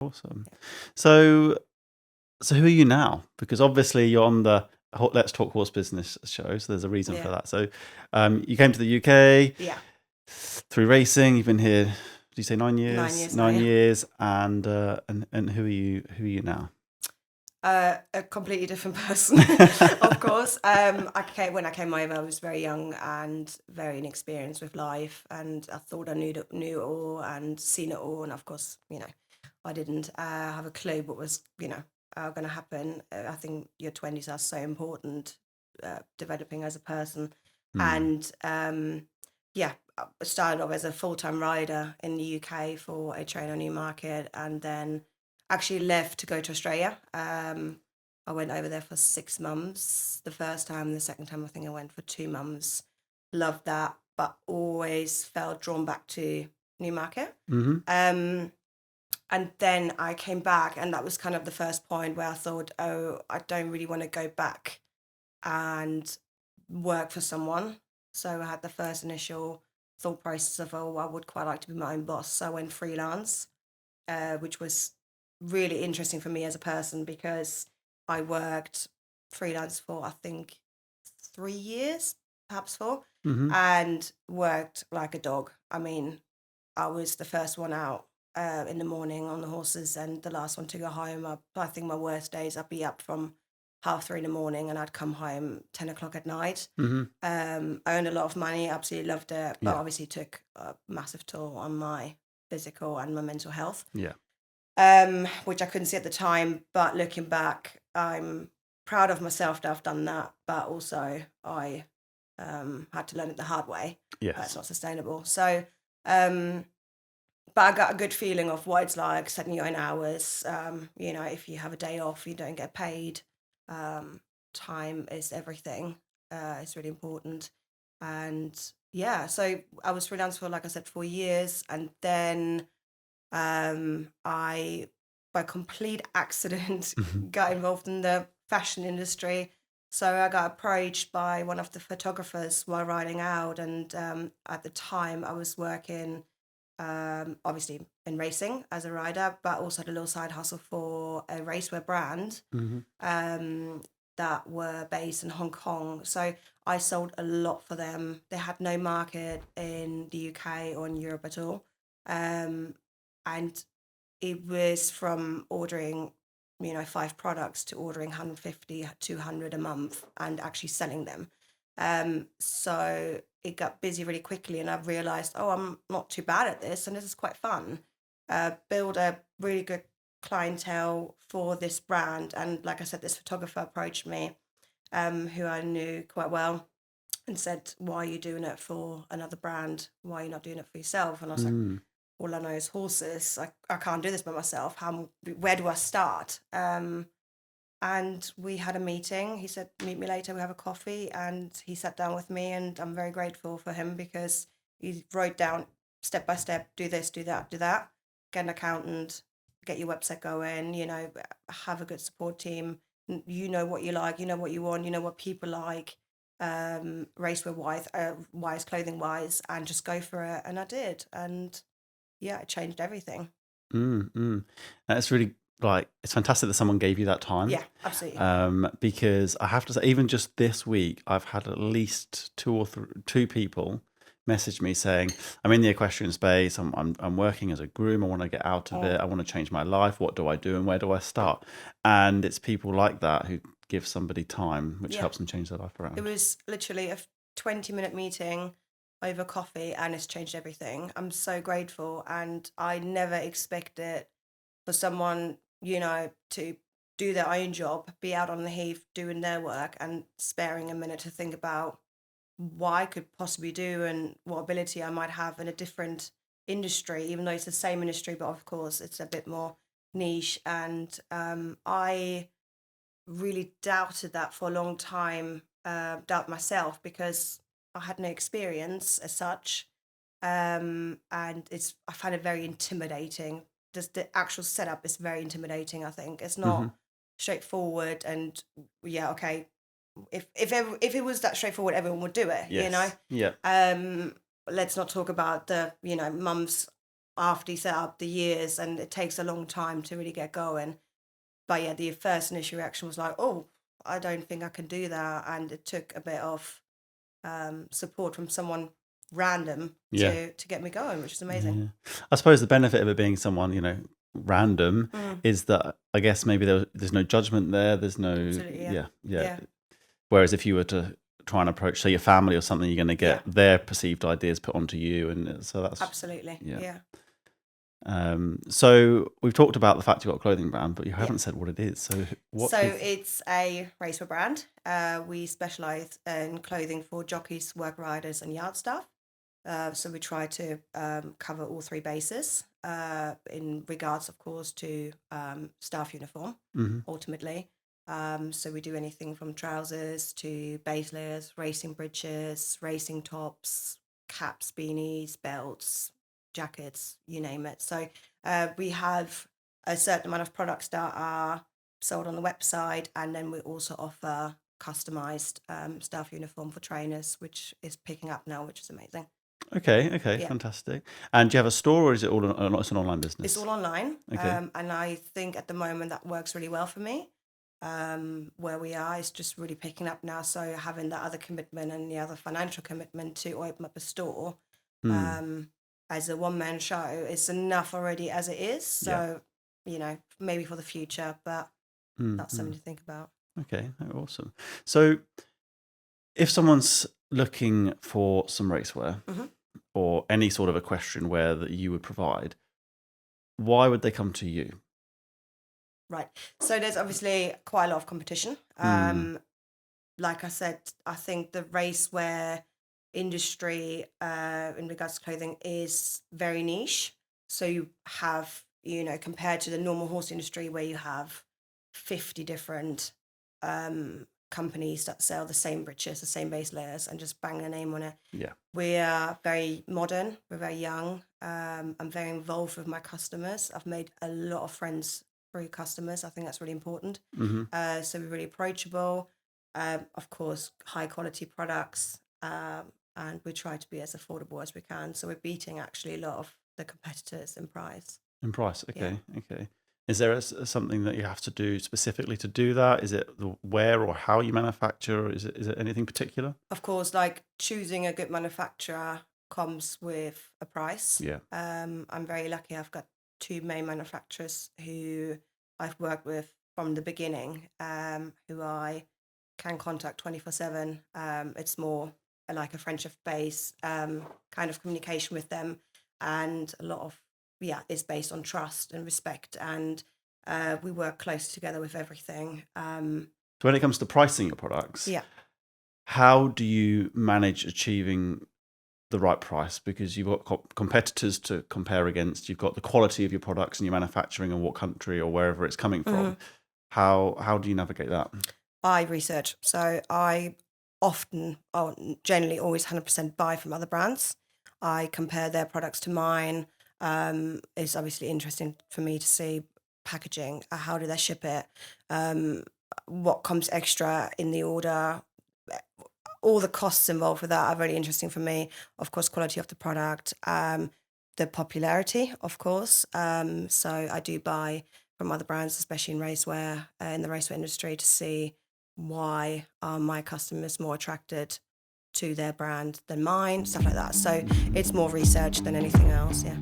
Awesome. So, so who are you now? Because obviously you're on the Let's Talk Horse Business show, so there's a reason for Yeah. that. So, you came to the UK Yeah. through racing. You've been here. Did you say 9 years? 9 years now, 9 years, and who are you? Who are you now? A completely different person, of course. When I came over, I was very young and very inexperienced with life, and I thought I knew it all and seen it all, and of course, I didn't have a clue what was, going to happen. I think your 20s are so important, developing as a person, and yeah, I started off as a full-time rider in the UK for a trainer Newmarket, and then actually left to go to Australia. I went over there for 6 months the first time. The second time, I think I went for 2 months. Loved that, but always felt drawn back to Newmarket. Um, and then I came back, and that was kind of the first point where I thought, oh, I don't really want to go back and work for someone. So I had the first initial thought process of, oh, I would quite like to be my own boss. So I went freelance, which was really interesting for me as a person because I worked freelance for, I think, 3 years, perhaps 4, and worked like a dog. I mean, I was the first one out in the morning on the horses and the last one to go home. I think my worst days, I'd be up from 3:30 in the morning and I'd come home 10 o'clock at night. I earned a lot of money, absolutely loved it, but Yeah. obviously took a massive toll on my physical and my mental health. Yeah. Which I couldn't see at the time, but looking back, I'm proud of myself that I've done that, but also I had to learn it the hard way. Yes. It's not sustainable. So, but I got a good feeling of what it's like setting your own hours. If you have a day off, you don't get paid. Time is everything. It's really important. And yeah, so I was freelance for, like I said, 4 years, and then I, by complete accident, got involved in the fashion industry. So I got approached by one of the photographers while riding out, and at the time I was working, obviously in racing as a rider, but also had a little side hustle for a racewear brand that were based in Hong Kong. So I sold a lot for them. They had no market in the UK or in Europe at all. And it was from ordering, 5 products to ordering 150, 200 a month and actually selling them. So it got busy really quickly, and I realized, oh, I'm not too bad at this, and this is quite fun. Build a really good clientele for this brand. And like I said, this photographer approached me, who I knew quite well, and said, why are you doing it for another brand? Why are you not doing it for yourself? And I was like, all I know is horses. I can't do this by myself. Where do I start? And we had a meeting. He said, meet me later, we have a coffee. And he sat down with me, and I'm very grateful for him because he wrote down step by step, do this, do that, get an accountant, get your website going, have a good support team. You know what you like, you know what you want, you know what people like, racewear wise, clothing wise, and just go for it. And I did. And yeah, it changed everything. That's really it's fantastic that someone gave you that time. Yeah, absolutely. Because I have to say, even just this week, I've had at least two people message me saying, "I'm in the equestrian space. I'm working as a groom. I want to get out of it. I want to change my life. What do I do and where do I start?" And it's people like that who give somebody time, which helps them change their life around. It was literally a 20-minute meeting over coffee, and it's changed everything. I'm so grateful, and I never expected for someone, to do their own job, be out on the heath doing their work and sparing a minute to think about what I could possibly do and what ability I might have in a different industry, even though it's the same industry, but of course it's a bit more niche. And I really doubted that for a long time, doubt myself because I had no experience as such. And I find it very intimidating. Just the actual setup is very intimidating. I think it's not straightforward. And yeah, okay, if it was that straightforward, everyone would do it. Yes. Yeah. Let's not talk about the mums after you set up the years, and it takes a long time to really get going. But yeah, the first initial reaction was like, oh, I don't think I can do that. And it took a bit of support from someone random Yeah. to get me going, which is amazing. Yeah. I suppose the benefit of it being someone, random is that I guess maybe there's no judgment there. There's no, Absolutely, yeah. Yeah. Whereas if you were to try and approach, say, your family or something, you're going to get their perceived ideas put onto you. And so that's Absolutely. Yeah. So we've talked about the fact you've got a clothing brand, but you haven't said what it is. So it's a racewear brand. We specialize in clothing for jockeys, work riders, and yard staff. So we try to cover all three bases in regards, of course, to staff uniform, ultimately. So we do anything from trousers to base layers, racing breeches, racing tops, caps, beanies, belts, jackets, you name it. So we have a certain amount of products that are sold on the website, and then we also offer customized staff uniform for trainers, which is picking up now, which is amazing. Okay, fantastic. And do you have a store, or is it it's an online business? It's all online. Okay. And I think at the moment that works really well for me. Where we are is just really picking up now. So having that other commitment and the other financial commitment to open up a store as a one-man show is enough already as it is. So, maybe for the future, but that's something to think about. Okay, awesome. So if someone's looking for some racewear or any sort of equestrian wear that you would provide, why would they come to you? Right. So there's obviously quite a lot of competition. Like I said, I think the racewear industry in regards to clothing is very niche. So you have, compared to the normal horse industry where you have 50 different companies that sell the same breeches, the same base layers, and just bang their name on it. Yeah. We are very modern. We're very young. I'm very involved with my customers. I've made a lot of friends through customers. I think that's really important. So we're really approachable. Of course, high quality products, and we try to be as affordable as we can. So we're beating actually a lot of the competitors in price. In price, okay. Is there something that you have to do specifically to do that? Is it the where or how you manufacture? Or is it anything particular? Of course, like choosing a good manufacturer comes with a price. Yeah. I'm very lucky. I've got two main manufacturers who I've worked with from the beginning, who I can contact 24/7. It's more like a friendship base kind of communication with them, and a lot of it's based on trust and respect, and we work close together with everything. So when it comes to pricing your products, Yeah. how do you manage achieving the right price? Because you've got competitors to compare against. You've got the quality of your products and your manufacturing and what country or wherever it's coming from. How do you navigate that? I research. So I generally always 100% buy from other brands. I compare their products to mine. It's obviously interesting for me to see packaging. How do they ship it? What comes extra in the order? All the costs involved with that are very interesting for me. Of course, quality of the product, the popularity, of course. So I do buy from other brands, especially in racewear, in the racewear industry, to see why are my customers more attracted to their brand than mine, stuff like that. So it's more research than anything else. Yeah.